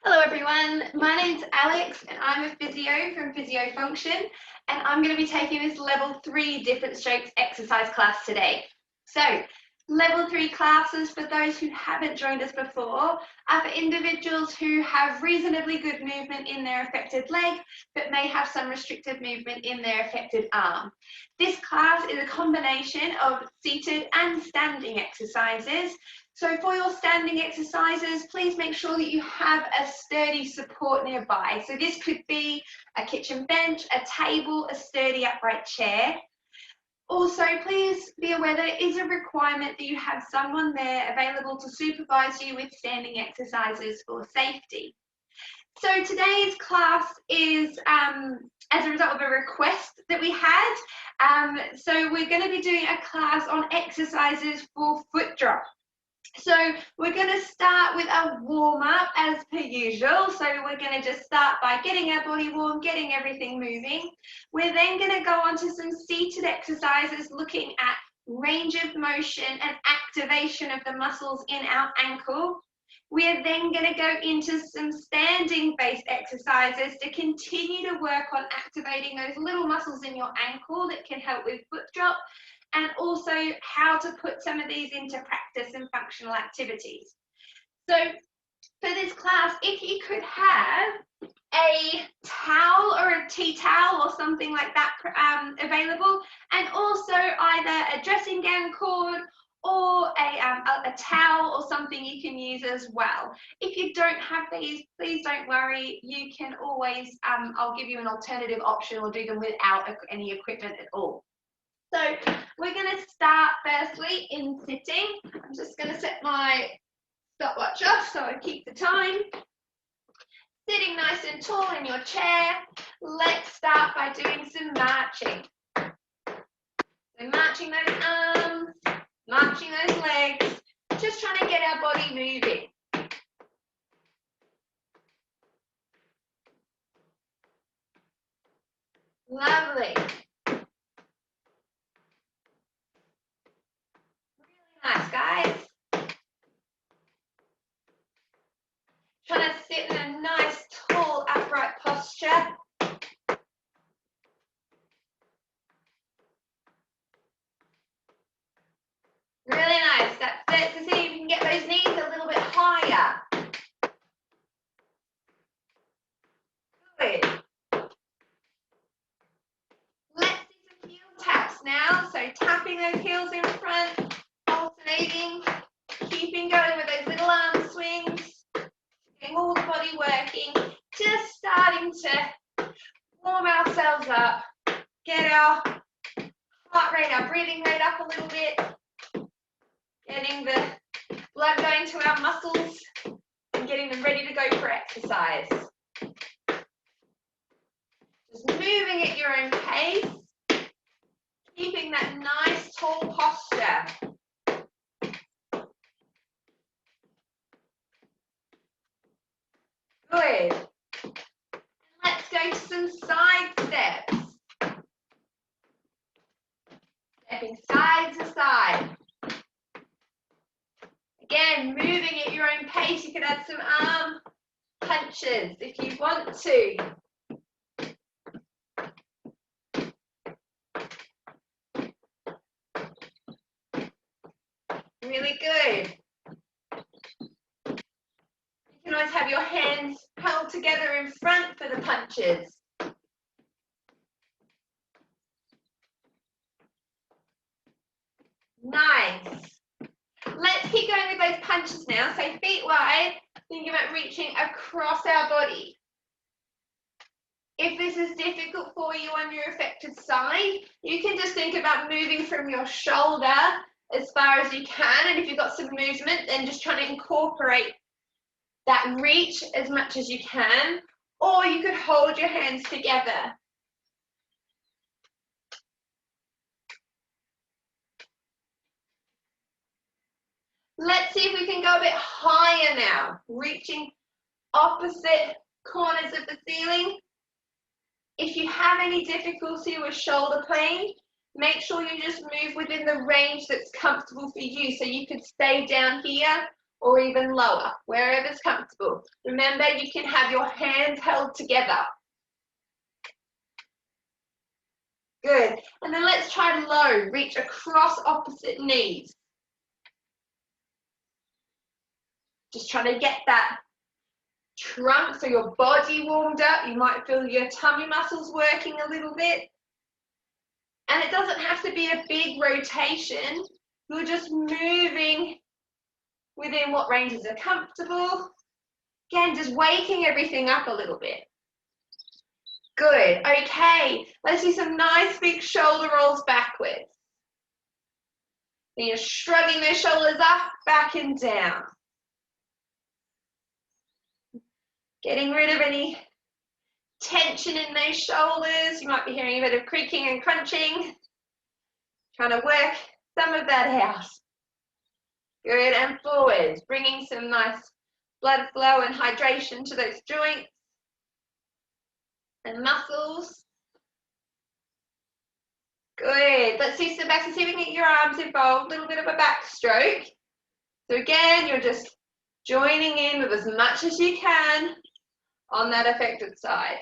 Hello everyone, my name's Alex and I'm a physio from Physio Function, and I'm going to be taking this level 3 different strokes exercise class today. So level 3 classes, for those who haven't joined us before, are for individuals who have reasonably good movement in their affected leg but may have some restricted movement in their affected arm. This class is a combination of seated and standing exercises. So for your standing exercises, please make sure that you have a sturdy support nearby. So this could be a kitchen bench, a table, a sturdy upright chair. Also, please be aware that it is a requirement that you have someone there available to supervise you with standing exercises for safety. So today's class is as a result of a request that we had. So we're going to be doing a class on exercises for foot drop. So we're going to start with a warm-up as per usual. So we're going to just start by getting our body warm, getting everything moving. We're then going to go on to some seated exercises looking at range of motion and activation of the muscles in our ankle. We are then going to go into some standing-based exercises to continue to work on activating those little muscles in your ankle that can help with foot drop, and also how to put some of these into practice and functional activities. So for this class, if you could have a towel or a tea towel or something like that available, and also either a dressing gown cord or a towel or something you can use as well. If you don't have these, please don't worry. You can always, I'll give you an alternative option or do them without any equipment at all. So we're going to start firstly in sitting. I'm just going to set my stopwatch off so I keep the time. Sitting nice and tall in your chair. Let's start by doing some marching. So marching those arms, marching those legs, just trying to get our body moving. Lovely. Nice, guys. Trying to sit in a nice, tall, upright posture. Really nice. That's it. To see if you can get those knees a little bit higher. Good. Let's do some heel taps now. So tapping those heels in front, alternating, keeping going with those little arm swings, getting all the body working, just starting to warm ourselves up, get our heart rate, our breathing rate up a little bit, getting the blood going to our muscles and getting them ready to go for exercise. Just moving at your own pace, keeping that nice tall posture. Good. And let's go to some side steps. Stepping side to side. Again, moving at your own pace. You can add some arm punches if you want to. Really good. You can always have your hands held together in front for the punches. Nice. Let's keep going with those punches now. So feet wide, think about reaching across our body. If this is difficult for you on your affected side, you can just think about moving from your shoulder as far as you can. And if you've got some movement, then just trying to incorporate that reach as much as you can. Or you could hold your hands together. Let's see if we can go a bit higher now, reaching opposite corners of the ceiling. If you have any difficulty with shoulder pain, make sure you just move within the range that's comfortable for you. So you could stay down here, or even lower, wherever's comfortable. Remember, you can have your hands held together. Good. And then let's try low. Reach across opposite knees. Just trying to get that trunk, so your body warmed up. You might feel your tummy muscles working a little bit. And it doesn't have to be a big rotation. You're just moving within what ranges are comfortable. Again, just waking everything up a little bit. Good. Okay, let's do some nice big shoulder rolls backwards. And you're shrugging those shoulders up, back and down. Getting rid of any tension in those shoulders. You might be hearing a bit of creaking and crunching. Trying to work some of that out. Good, and forwards, bringing some nice blood flow and hydration to those joints and muscles. Good, let's do some back, so see if we can get your arms involved, a little bit of a backstroke. So again, you're just joining in with as much as you can on that affected side.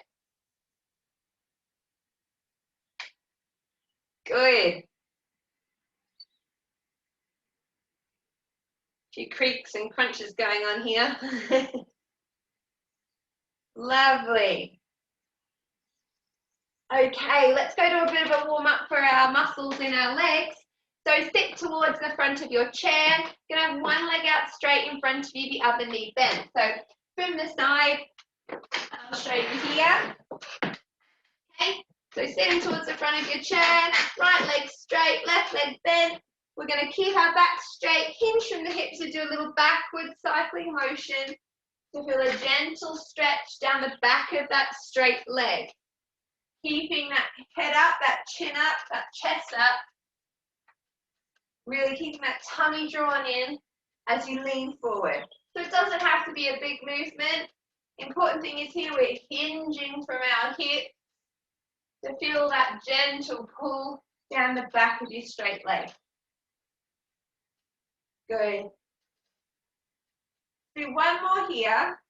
Good. A few creaks and crunches going on here. Lovely. Okay, let's go to a bit of a warm up for our muscles in our legs. So sit towards the front of your chair. You're gonna have one leg out straight in front of you, the other knee bent. So from the side, I'll show you here. Okay, so sitting towards the front of your chair, right leg straight, left leg bent. We're gonna keep our back straight, hinge from the hips, so do a little backward cycling motion to feel a gentle stretch down the back of that straight leg. Keeping that head up, that chin up, that chest up. Really keeping that tummy drawn in as you lean forward. So it doesn't have to be a big movement. Important thing is here we're hinging from our hips to feel that gentle pull down the back of your straight leg. Good. Do one more here.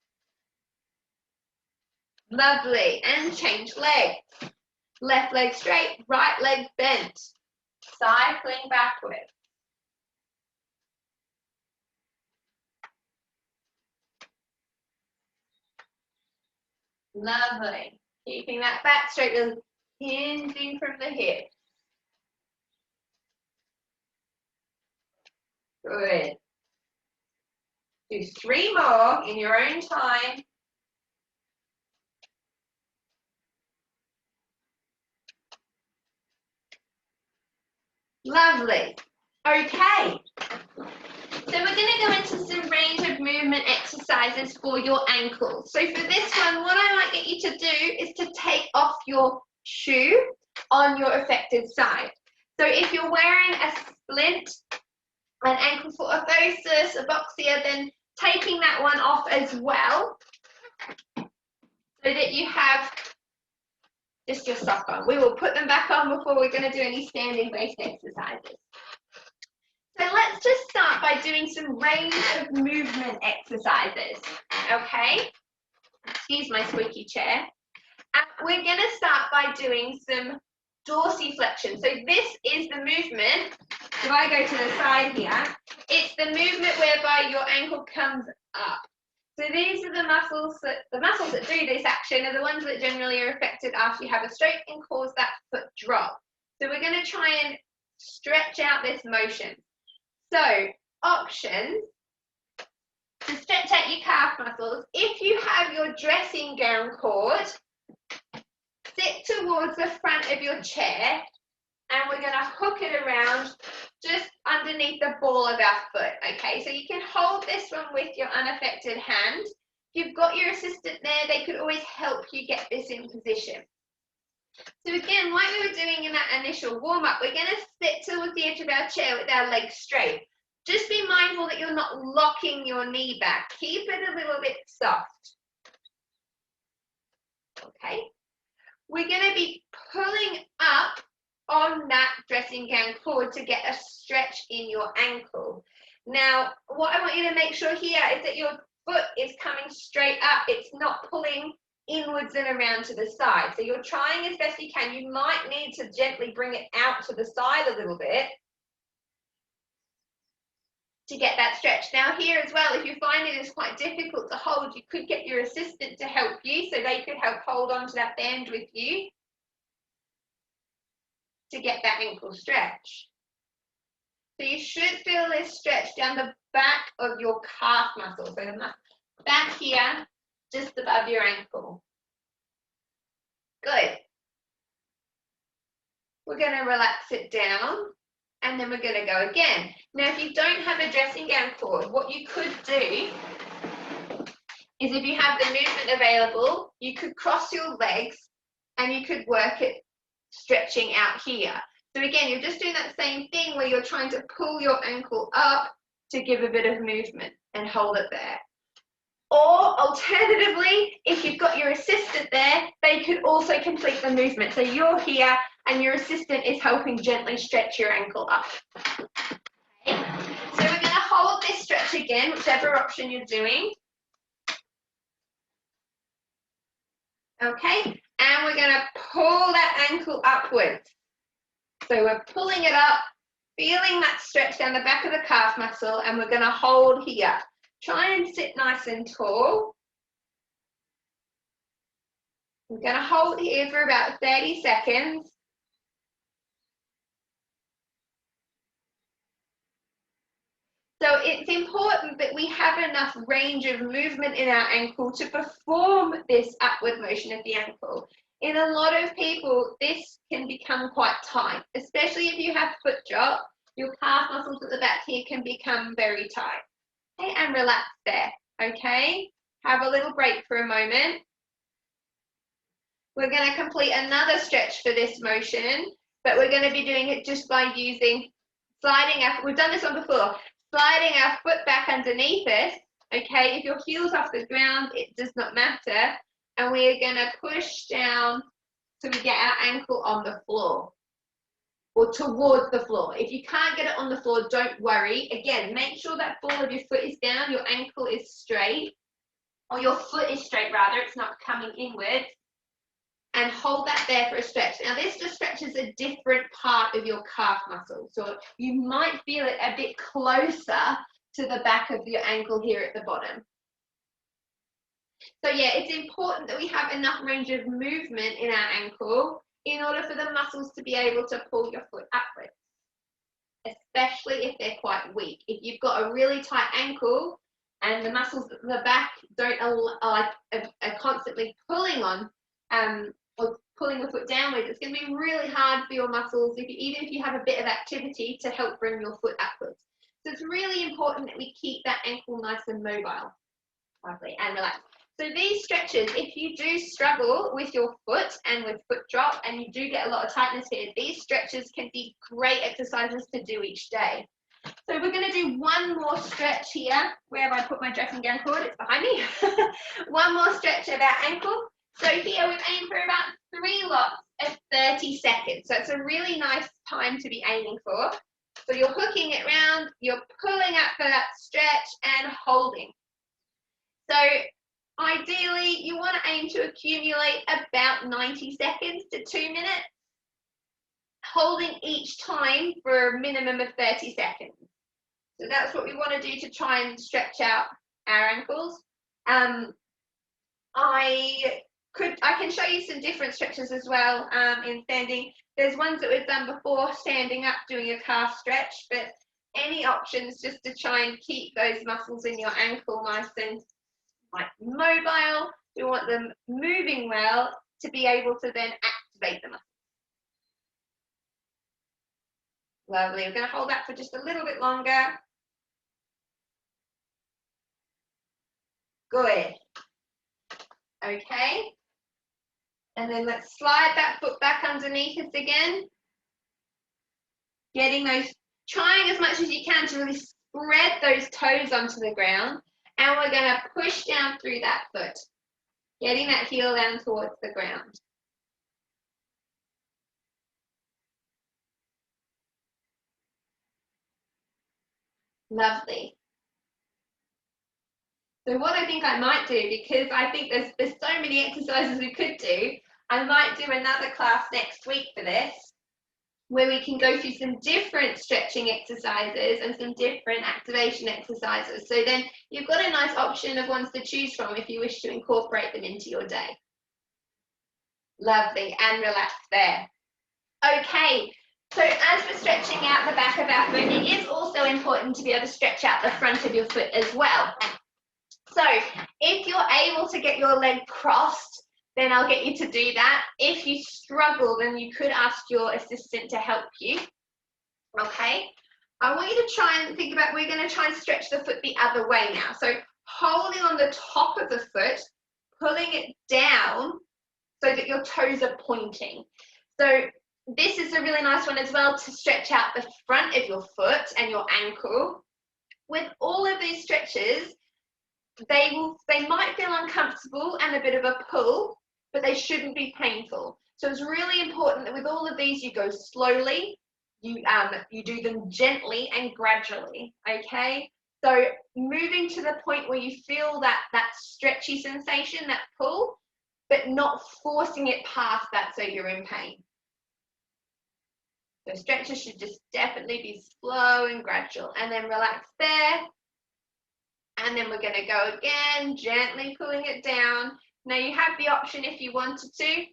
Lovely. And change legs. Left leg straight, right leg bent. Cycling backwards. Lovely. Keeping that back straight, hinging from the hip. Good. Do 3 more in your own time. Lovely. Okay. So we're going to go into some range of movement exercises for your ankles. So for this one, what I might get you to do is to take off your shoe on your affected side. So if you're wearing a splint, an ankle foot orthosis, a boxer, then taking that one off as well, so that you have just your sock on. We will put them back on before we're going to do any standing based exercises. So let's just start by doing some range of movement exercises, okay? Excuse my squeaky chair. We're going to start by doing some dorsiflexion. So this is the movement. If I go to the side here, it's the movement whereby your ankle comes up. So these are the muscles that do this action are the ones that generally are affected after you have a stroke and cause that foot drop. So we're going to try and stretch out this motion. So options to stretch out your calf muscles. If you have your dressing gown cord, sit towards the front of your chair and we're going to hook it around just underneath the ball of our foot, okay? So you can hold this one with your unaffected hand. If you've got your assistant there, they could always help you get this in position. So again, like we were doing in that initial warm-up, we're going to sit towards the edge of our chair with our legs straight. Just be mindful that you're not locking your knee back. Keep it a little bit soft. Okay? We're going to be pulling up on that dressing gown cord to get a stretch in your ankle. Now, what I want you to make sure here is that your foot is coming straight up. It's not pulling inwards and around to the side. So you're trying as best you can. You might need to gently bring it out to the side a little bit to get that stretch. Now here as well, if you find it is quite difficult to hold, you could get your assistant to help you, so they could help hold on to that band with you to get that ankle stretch. So you should feel this stretch down the back of your calf muscle. So the back here, just above your ankle. Good. We're going to relax it down, and then we're going to go again. Now, if you don't have a dressing gown cord, what you could do is, if you have the movement available, you could cross your legs and you could work it stretching out here. So again, you're just doing that same thing where you're trying to pull your ankle up to give a bit of movement and hold it there. Or alternatively, if you've got your assistant there, they could also complete the movement. So you're here and your assistant is helping gently stretch your ankle up. Okay. So we're going to hold this stretch again, whichever option you're doing. Okay, and we're going to pull that ankle upwards. So we're pulling it up, feeling that stretch down the back of the calf muscle, and we're going to hold here. Try and sit nice and tall. We're going to hold here for about 30 seconds. So it's important that we have enough range of movement in our ankle to perform this upward motion of the ankle. In a lot of people, this can become quite tight, especially if you have foot drop. Your calf muscles at the back here can become very tight. Okay, and relax there, okay? Have a little break for a moment. We're going to complete another stretch for this motion, but we're going to be doing it just by using sliding our, we've done this one before, sliding our foot back underneath us, okay? If your heel's off the ground, it does not matter. And we're going to push down so we get our ankle on the floor or towards the floor. If you can't get it on the floor, don't worry. Again, make sure that ball of your foot is down, your ankle is straight, or your foot is straight rather, it's not coming inwards. And hold that there for a stretch. Now this just stretches a different part of your calf muscle. So you might feel it a bit closer to the back of your ankle here at the bottom. So yeah, it's important that we have enough range of movement in our ankle in order for the muscles to be able to pull your foot upwards, especially if they're quite weak. If you've got a really tight ankle and the muscles at the back are constantly pulling on or pulling the foot downwards, it's going to be really hard for your muscles, even if you have a bit of activity, to help bring your foot upwards. So it's really important that we keep that ankle nice and mobile. Lovely, and relax. So these stretches, if you do struggle with your foot and with foot drop and you do get a lot of tightness here, these stretches can be great exercises to do each day. So we're going to do one more stretch here. Where have I put my dressing gown cord? It's behind me. One more stretch of our ankle. So here we've aimed for about 3 lots of 30 seconds. So it's a really nice time to be aiming for. So you're hooking it round, you're pulling up for that stretch and holding. So ideally, you want to aim to accumulate about 90 seconds to 2 minutes, holding each time for a minimum of 30 seconds. So that's what we want to do to try and stretch out our ankles. I can show you some different stretches as well in standing. There's ones that we've done before, standing up, doing a calf stretch, but any options just to try and keep those muscles in your ankle nice and mobile. We want them moving well to be able to then activate the muscles. Lovely. We're going to hold that for just a little bit longer. Good. Okay. And then let's slide that foot back underneath us again. Getting those, trying as much as you can to really spread those toes onto the ground. And we're going to push down through that foot, getting that heel down towards the ground. Lovely. So what I think I might do, because I think there's so many exercises we could do, I might do another class next week for this, where we can go through some different stretching exercises and some different activation exercises. So then you've got a nice option of ones to choose from if you wish to incorporate them into your day. Lovely, and relax there. Okay, so as we're stretching out the back of our foot, it is also important to be able to stretch out the front of your foot as well. So if you're able to get your leg crossed, then I'll get you to do that. If you struggle, then you could ask your assistant to help you. Okay, I want you to try and think about, we're going to try and stretch the foot the other way now. So holding on the top of the foot, pulling it down so that your toes are pointing. So this is a really nice one as well to stretch out the front of your foot and your ankle. With all of these stretches, they might feel uncomfortable and a bit of a pull, but they shouldn't be painful. So it's really important that with all of these you go slowly, you do them gently and gradually, okay? So moving to the point where you feel that stretchy sensation, that pull, but not forcing it past that so you're in pain. So stretches should just definitely be slow and gradual, and then relax there. And then we're going to go again, gently pulling it down. Now you have the option if you wanted to,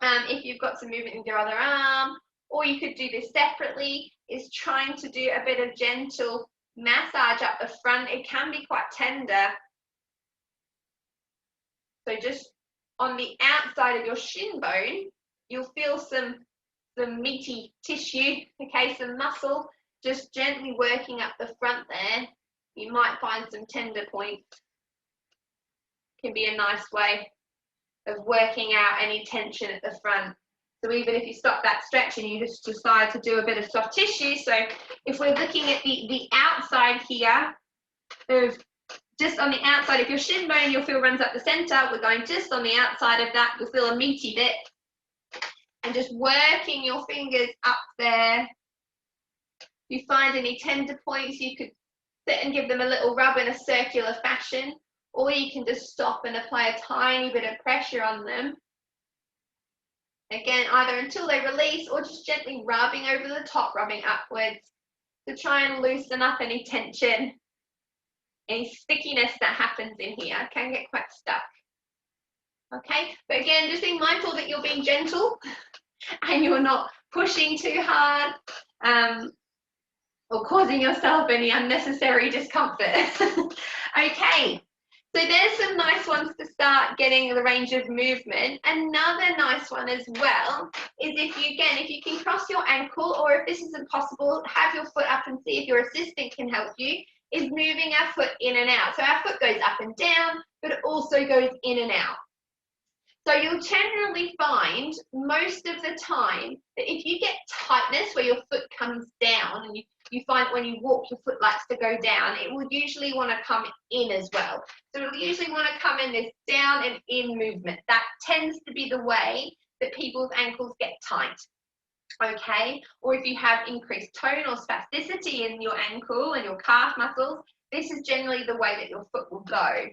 if you've got some movement in your other arm, or you could do this separately, is trying to do a bit of gentle massage up the front. It can be quite tender. So just on the outside of your shin bone, you'll feel some meaty tissue, okay, some muscle, just gently working up the front there. You might find some tender points. Can be a nice way of working out any tension at the front. So even if you stop that stretch and you just decide to do a bit of soft tissue, so if we're looking at the outside here, of just on the outside of your shin bone, you'll feel runs up the center. We're going just on the outside of that, you'll feel a meaty bit. And just working your fingers up there. If you find any tender points, you could sit and give them a little rub in a circular fashion, or you can just stop and apply a tiny bit of pressure on them. Again, either until they release or just gently rubbing over the top, rubbing upwards to try and loosen up any tension. Any stickiness that happens in here can get quite stuck. Okay, but again, just being mindful that you're being gentle and you're not pushing too hard or causing yourself any unnecessary discomfort. Okay, so there's some nice ones to start getting the range of movement. Another nice one as well is if you can cross your ankle, or if this isn't possible, have your foot up and see if your assistant can help you, is moving our foot in and out. So our foot goes up and down, but it also goes in and out. So you'll generally find most of the time that if you get tightness where your foot comes down, and you find when you walk your foot likes to go down, it will usually want to come in as well. So it'll usually want to come in this down and in movement. That tends to be the way that people's ankles get tight. Okay, or if you have increased tone or spasticity in your ankle and your calf muscles, this is generally the way that your foot will go.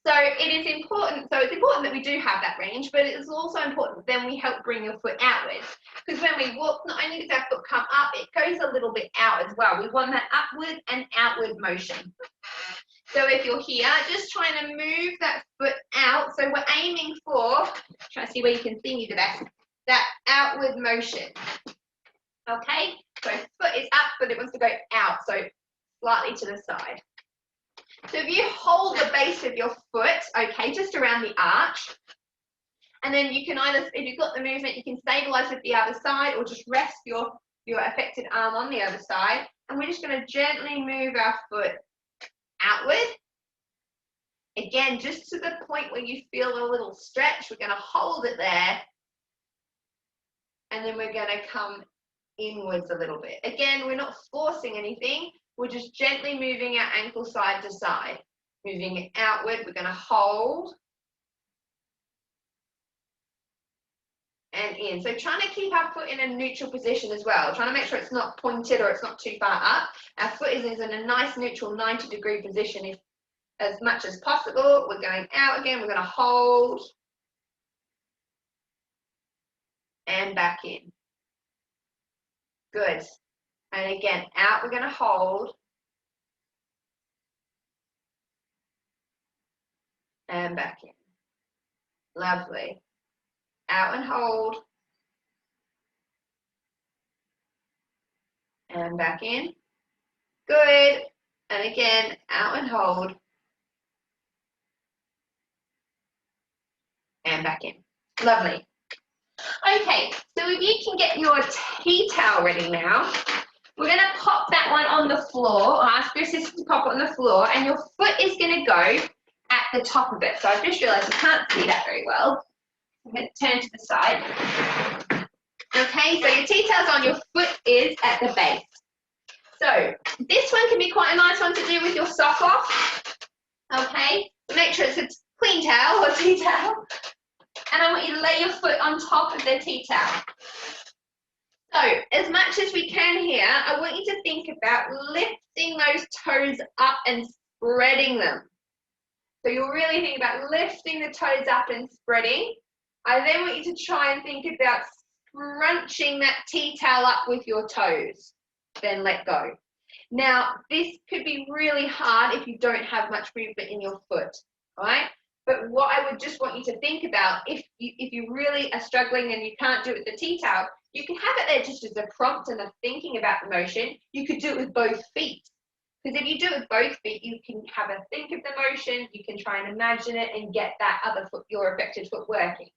So it's important that we do have that range, but it's also important then we help bring your foot outwards. Because when we walk, not only does our foot come up, it goes a little bit out as well. We want that upward and outward motion. So if you're here, just trying to move that foot out. So we're aiming for, try to see where you can see me the best, that outward motion. Okay, so foot is up, but it wants to go out, so slightly to the side. So if you hold the base of your foot, okay, just around the arch, and then you can either, if you've got the movement, you can stabilize with the other side, or just rest your affected arm on the other side, and we're just going to gently move our foot outward. Again, just to the point where you feel a little stretch, we're going to hold it there, and then we're going to come inwards a little bit. Again, we're not forcing anything. We're just gently moving our ankle side to side. Moving it outward, we're going to hold. and in. So trying to keep our foot in a neutral position as well, trying to make sure it's not pointed or it's not too far up. Our foot is in a nice neutral 90-degree position if, as much as possible. We're going out again, we're going to hold and back in. Good. And again, out, we're going to hold and back in. Lovely. Out and hold and back in. Good. And again, out and hold and back in. Lovely. Okay, so if you can get your tea towel ready now, we're going to pop that one on the floor, or ask your assistant to pop it on the floor, and your foot is going to go at the top of it. So I've just realised you can't see that very well. I'm going to turn to the side. Okay, so your tea towel's on, your foot is at the base. So this one can be quite a nice one to do with your sock off. Okay, make sure it's a clean towel or tea towel. And I want you to lay your foot on top of the tea towel. So as much as we can here, I want you to think about lifting those toes up and spreading them. So you'll really think about lifting the toes up and spreading. I then want you to try and think about scrunching that tea towel up with your toes. Then let go. Now, this could be really hard if you don't have much movement in your foot, all right? But what I would just want you to think about, if you really are struggling and you can't do it with the tea towel, you can have it there just as a prompt and a thinking about the motion. You could do it with both feet. Because if you do it with both feet, you can have a think of the motion, you can try and imagine it and get that other foot, your affected foot, working.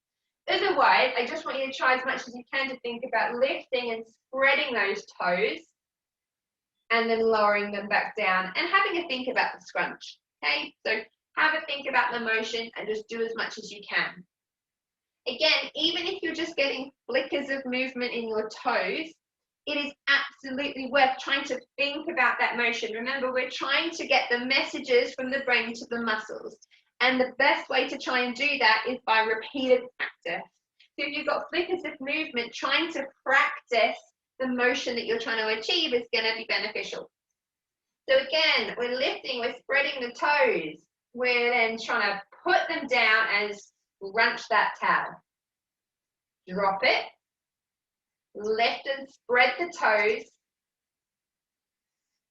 Otherwise, I just want you to try as much as you can to think about lifting and spreading those toes and then lowering them back down and having a think about the scrunch. Okay, so have a think about the motion and just do as much as you can. Again, even if you're just getting flickers of movement in your toes, it is absolutely worth trying to think about that motion. Remember, we're trying to get the messages from the brain to the muscles. And the best way to try and do that is by repeated practice. So if you've got flickers of movement, trying to practice the motion that you're trying to achieve is going to be beneficial. So again, we're lifting, we're spreading the toes. We're then trying to put them down and scrunch that towel. Drop it. Lift and spread the toes.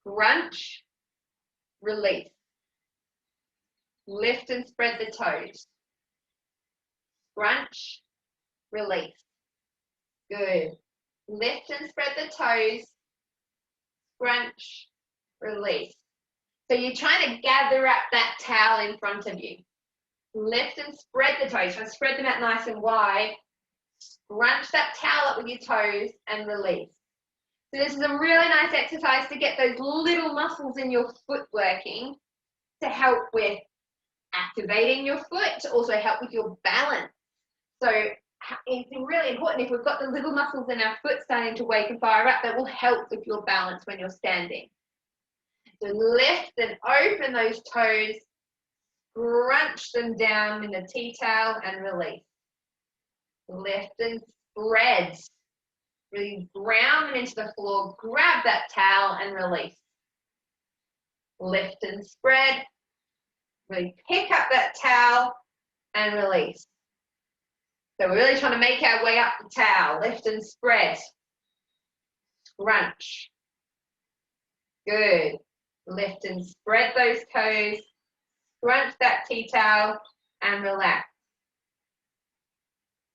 Scrunch. Release. Lift and spread the toes. Scrunch. Release. Good. Lift and spread the toes. Scrunch. Release. So you're trying to gather up that towel in front of you. Lift and spread the toes. Try to spread them out nice and wide. Scrunch that towel up with your toes and release. So this is a really nice exercise to get those little muscles in your foot working to help with activating your foot, to also help with your balance. So it's really important, if we've got the little muscles in our foot starting to wake and fire up, that will help with your balance when you're standing. So lift and open those toes, scrunch them down in the tea towel and release. Lift and spread. Really ground them into the floor, grab that towel and release. Lift and spread. Really pick up that towel and release. So we're really trying to make our way up the towel. Lift and spread. Scrunch. Good. Lift and spread those toes. Scrunch that tea towel and relax.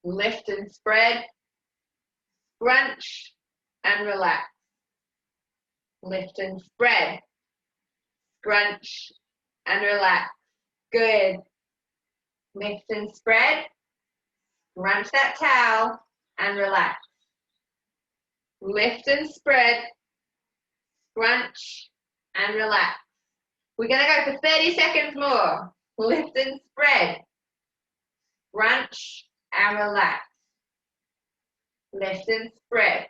Lift and spread. Scrunch and relax. Lift and spread. Scrunch and relax. Good. Lift and spread. Scrunch that towel and relax. Lift and spread. Scrunch and relax. We're going to go for 30 seconds more. Lift and spread. Scrunch and relax. Lift and spread.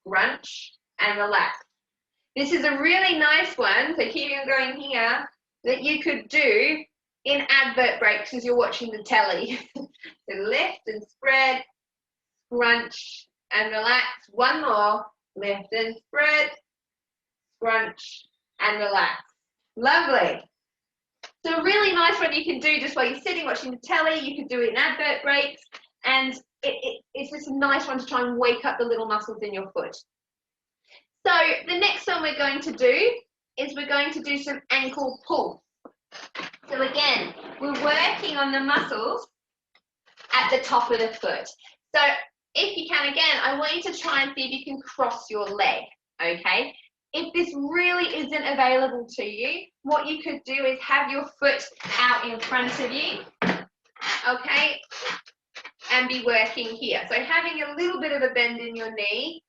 Scrunch and relax. This is a really nice one, so keep on going here, that you could do in advert breaks as you're watching the telly. So So lift and spread, scrunch and relax. One more, lift and spread, scrunch and relax. Lovely. So a really nice one you can do just while you're sitting watching the telly. You could do it in advert breaks, and it's just a nice one to try and wake up the little muscles in your foot. So the next one we're going to do is we're going to do some ankle pulls. So again, we're working on the muscles at the top of the foot. So if you can, again, I want you to try and see if you can cross your leg, okay? If this really isn't available to you, what you could do is have your foot out in front of you, okay, and be working here. So having a little bit of a bend in your knee,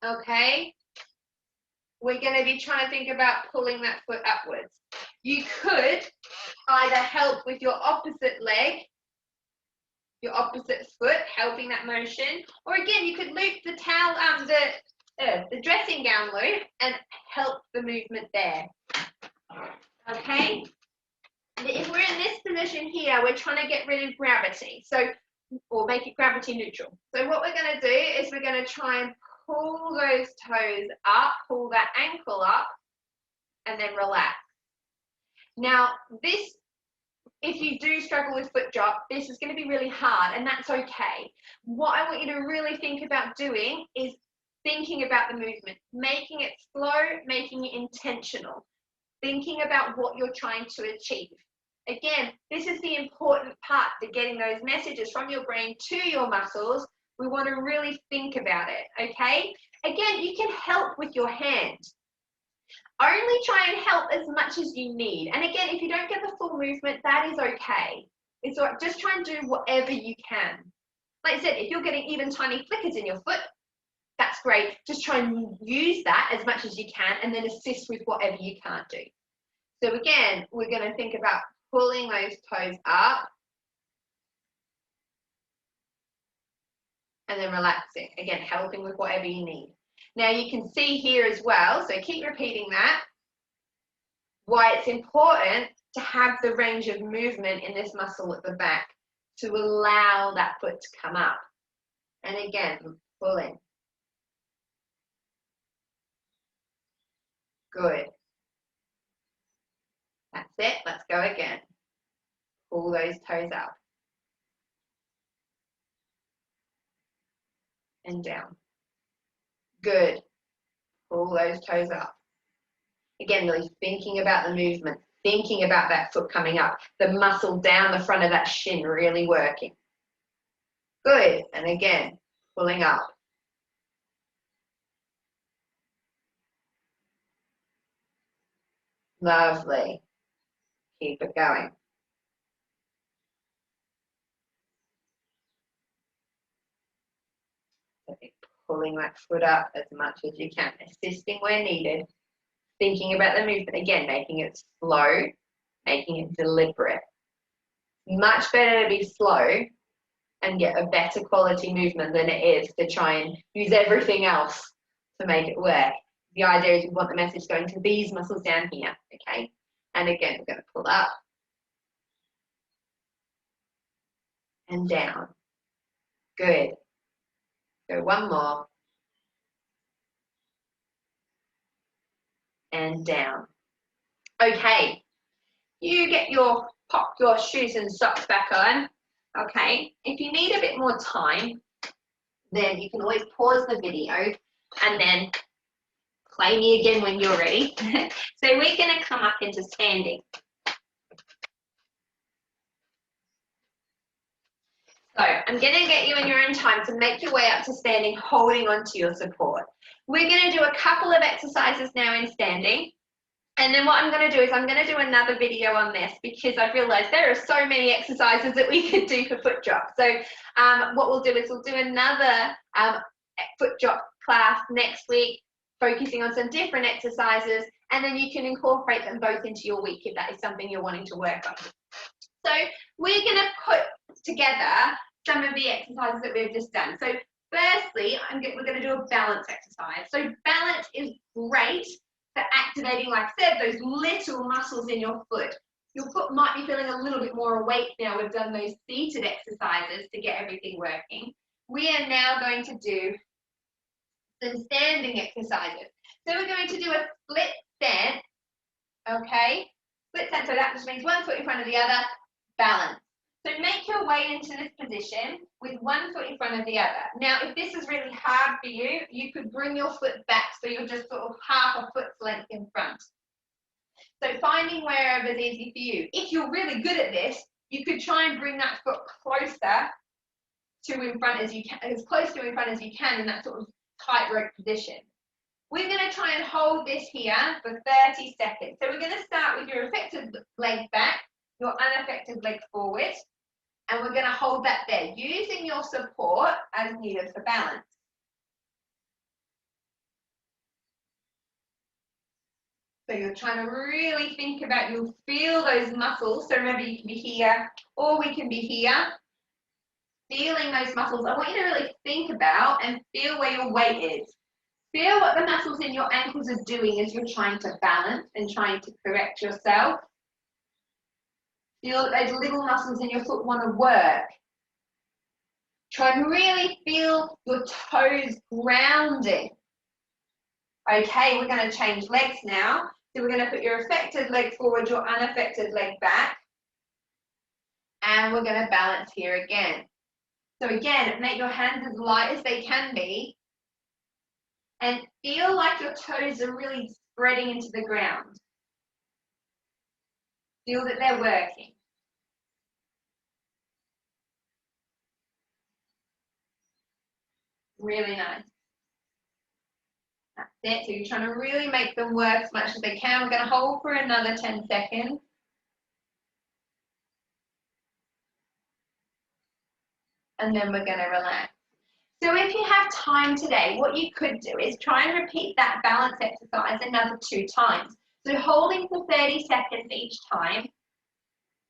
okay. We're going to be trying to think about pulling that foot upwards. You could either help with your opposite leg, your opposite foot, helping that motion, or again, you could loop the towel, the dressing gown loop and help the movement there. Okay? If we're in this position here, we're trying to get rid of gravity, or make it gravity neutral. So what we're going to do is we're going to try and pull those toes up, pull that ankle up, and then relax. Now, this, if you do struggle with foot drop, this is going to be really hard, and that's okay. What I want you to really think about doing is thinking about the movement, making it slow, making it intentional, thinking about what you're trying to achieve. Again, this is the important part to getting those messages from your brain to your muscles. We want to really think about it, okay? Again, you can help with your hand. Only try and help as much as you need. And again, if you don't get the full movement, that is okay. It's all right. Just try and do whatever you can. Like I said, if you're getting even tiny flickers in your foot, that's great. Just try and use that as much as you can and then assist with whatever you can't do. So again, we're going to think about pulling those toes up and then relaxing. Again, helping with whatever you need. Now you can see here as well, so keep repeating that, why it's important to have the range of movement in this muscle at the back to allow that foot to come up. And again, pulling. Good. That's it. Let's go again. Pull those toes up. And down. Good. Pull those toes up. Again, really thinking about the movement, thinking about that foot coming up, the muscle down the front of that shin really working. Good. And again, pulling up. Lovely. Keep it going. Pulling that foot up as much as you can, assisting where needed, thinking about the movement, again, making it slow, making it deliberate. Much better to be slow and get a better quality movement than it is to try and use everything else to make it work. The idea is we want the message going to these muscles down here, okay? And again, we're going to pull up and down. Good. Go one more. And down. Okay. You get pop your shoes and socks back on. Okay. If you need a bit more time, then you can always pause the video and then play me again when you're ready. So we're going to come up into standing. So I'm going to get you in your own time to make your way up to standing, holding on to your support. We're going to do a couple of exercises now in standing. And then what I'm going to do is I'm going to do another video on this because I've realized there are so many exercises that we could do for foot drop. So what we'll do is we'll do another foot drop class next week, focusing on some different exercises, and then you can incorporate them both into your week if that is something you're wanting to work on. So we're going to put together some of the exercises that we've just done. So firstly, we're going to do a balance exercise. So balance is great for activating, like I said, those little muscles in your foot. Your foot might be feeling a little bit more awake now. We've done those seated exercises to get everything working. We are now going to do some standing exercises. So we're going to do a split stance, okay? Split stance, so that just means one foot in front of the other, balance. So make your way into this position with one foot in front of the other. Now, if this is really hard for you, you could bring your foot back so you're just sort of half a foot's length in front. So finding wherever is easy for you. If you're really good at this, you could try and bring that foot closer to in front as you can, as close to in front as you can in that sort of tightrope position. We're going to try and hold this here for 30 seconds. So we're going to start with your affected leg back, your unaffected leg forward, and we're going to hold that there, using your support as needed for balance. So you're trying to really think about, you'll feel those muscles. So remember, you can be here or we can be here. Feeling those muscles. I want you to really think about and feel where your weight is. Feel what the muscles in your ankles are doing as you're trying to balance and trying to correct yourself. Feel that those little muscles in your foot want to work. Try and really feel your toes grounding. Okay, we're going to change legs now. So we're going to put your affected leg forward, your unaffected leg back. And we're going to balance here again. So again, make your hands as light as they can be. And feel like your toes are really spreading into the ground. Feel that they're working. Really nice. That's it. So you're trying to really make them work as much as they can. We're going to hold for another 10 seconds. And then we're going to relax. So if you have time today, what you could do is try and repeat that balance exercise another 2 times. So holding for 30 seconds each time.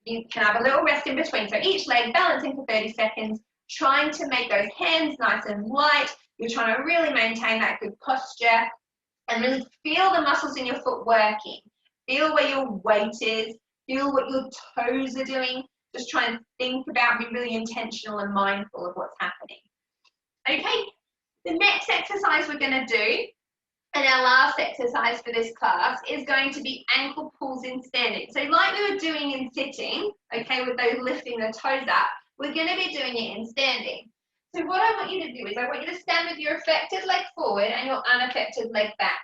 You can have a little rest in between. So each leg balancing for 30 seconds, trying to make those hands nice and light. You're trying to really maintain that good posture and really feel the muscles in your foot working. Feel where your weight is. Feel what your toes are doing. Just try and think about, be really intentional and mindful of what's happening. Okay, the next exercise we're going to do, and our last exercise for this class, is going to be ankle pulls in standing. So like we were doing in sitting, okay, with those lifting the toes up, we're going to be doing it in standing. So what I want you to do is I want you to stand with your affected leg forward and your unaffected leg back.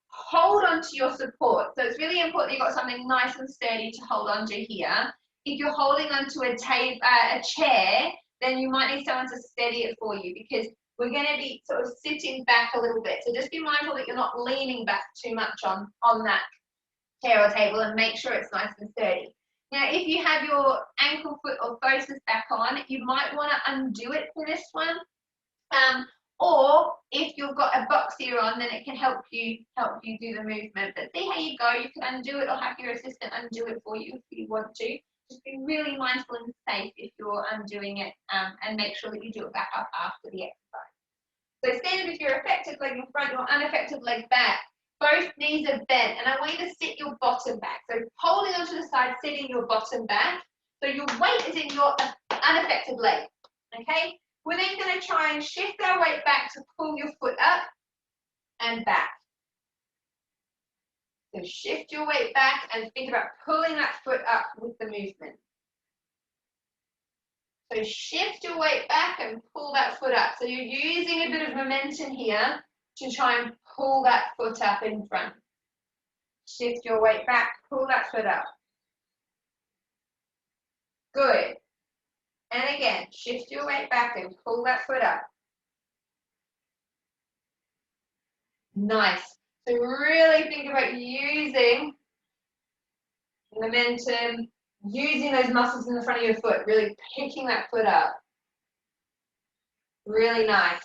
Hold on to your support. So it's really important you've got something nice and sturdy to hold on to here. If you're holding onto a chair, then you might need someone to steady it for you because we're going to be sort of sitting back a little bit. So just be mindful that you're not leaning back too much on that chair or table and make sure it's nice and sturdy. Now, if you have your ankle, foot or photos back on, you might want to undo it for this one. Or if you've got a boxier on, then it can help you do the movement. But see how you go. You can undo it or have your assistant undo it for you if you want to. Just be really mindful and safe if you're undoing it, and make sure that you do it back up after the exercise. So stand with your affected leg in front, your unaffected leg back. Both knees are bent, and I want you to sit your bottom back. So holding onto the side, sitting your bottom back. So your weight is in your unaffected leg, okay? We're then going to try and shift our weight back to pull your foot up and back. So shift your weight back and think about pulling that foot up with the movement. So shift your weight back and pull that foot up. So you're using a bit of momentum here to try and pull that foot up in front. Shift your weight back, pull that foot up. Good. And again, shift your weight back and pull that foot up. Nice. So really think about using momentum, using those muscles in the front of your foot, really picking that foot up. Really nice.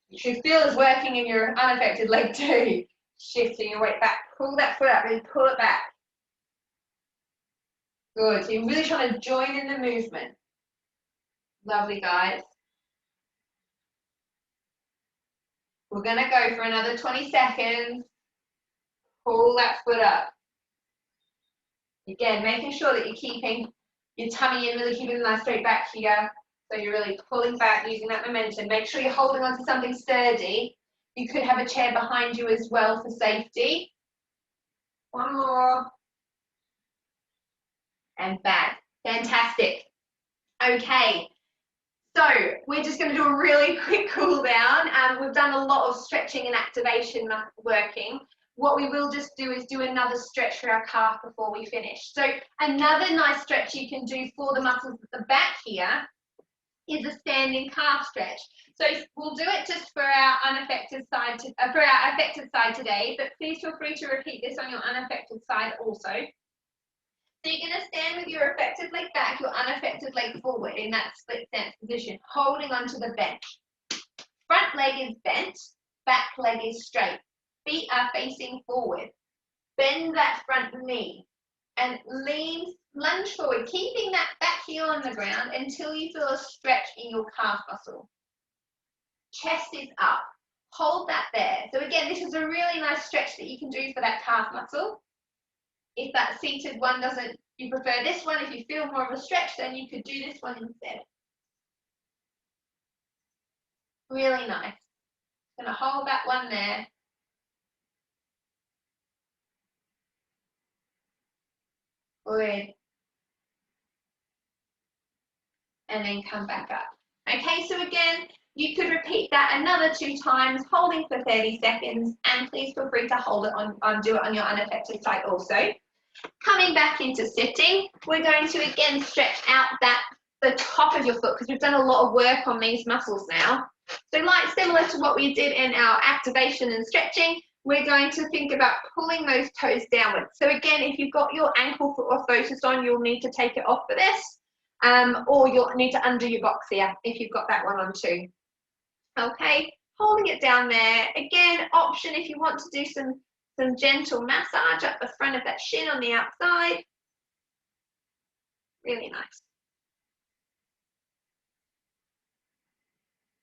You should feel it's working in your unaffected leg too. Shifting your weight back, pull that foot up, really pull it back. Good, so you're really trying to join in the movement. Lovely, guys. We're going to go for another 20 seconds. Pull that foot up. Again, making sure that you're keeping your tummy in, really keeping a nice straight back here. So you're really pulling back, using that momentum. Make sure you're holding on to something sturdy. You could have a chair behind you as well for safety. One more. And back. Fantastic. Okay. So we're just going to do a really quick cool down. We've done a lot of stretching and activation working. What we will just do is do another stretch for our calf before we finish. So another nice stretch you can do for the muscles at the back here is a standing calf stretch. So we'll do it just for our unaffected side, for our affected side today, but please feel free to repeat this on your unaffected side also. So you're going to stand with your affected leg back, your unaffected leg forward in that split stance position, holding onto the bench. Front leg is bent, back leg is straight. Feet are facing forward. Bend that front knee and lunge forward, keeping that back heel on the ground until you feel a stretch in your calf muscle. Chest is up. Hold that there. So again, this is a really nice stretch that you can do for that calf muscle. If that seated one doesn't, you prefer this one, if you feel more of a stretch, then you could do this one instead. Really nice. Going to hold that one there. Good. And then come back up. Okay, so again, you could repeat that another 2 times, holding for 30 seconds, and please feel free to hold it on, do it on your unaffected side also. Coming back into sitting, we're going to again stretch out the top of your foot because we've done a lot of work on these muscles now. So like similar to what we did in our activation and stretching, we're going to think about pulling those toes downwards. So again, if you've got your ankle foot orthosis on, you'll need to take it off for this, or you'll need to undo your box here if you've got that one on too. Okay, holding it down there. Again, option if you want to do some gentle massage up the front of that shin on the outside. Really nice.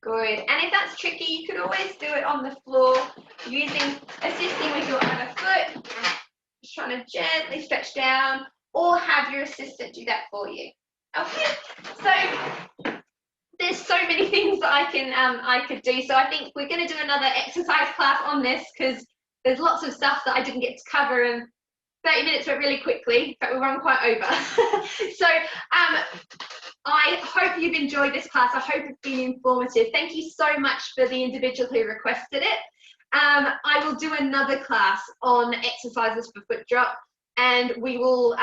Good. And if that's tricky, you could always do it on the floor, assisting with your other foot, just trying to gently stretch down, or have your assistant do that for you. Okay. So there's so many things that I could do. So I think we're going to do another exercise class on this because there's lots of stuff that I didn't get to cover, and 30 minutes went really quickly, but we've run quite over. So I hope you've enjoyed this class. I hope it's been informative. Thank you so much for the individual who requested it. I will do another class on exercises for foot drop, and we will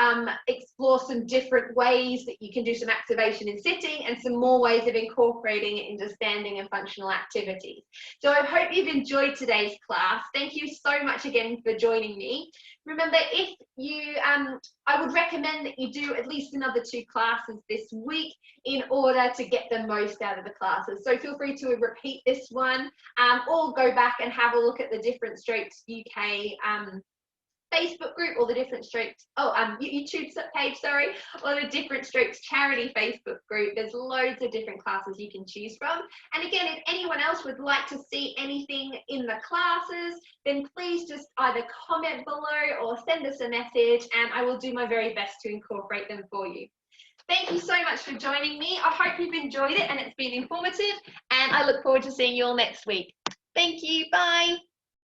explore some different ways that you can do some activation in sitting and some more ways of incorporating it into standing and functional activities. So I hope you've enjoyed today's class. Thank you so much again for joining me. Remember, if you, I would recommend that you do at least another 2 classes this week in order to get the most out of the classes. So feel free to repeat this one, or go back and have a look at the Different Strokes UK Facebook group, or the Different Strokes, YouTube page, sorry, or the Different Strokes charity Facebook group. There's loads of different classes you can choose from. And again, if anyone else would like to see anything in the classes, then please just either comment below or send us a message, and I will do my very best to incorporate them for you. Thank you so much for joining me. I hope you've enjoyed it and it's been informative, and I look forward to seeing you all next week. Thank you. Bye.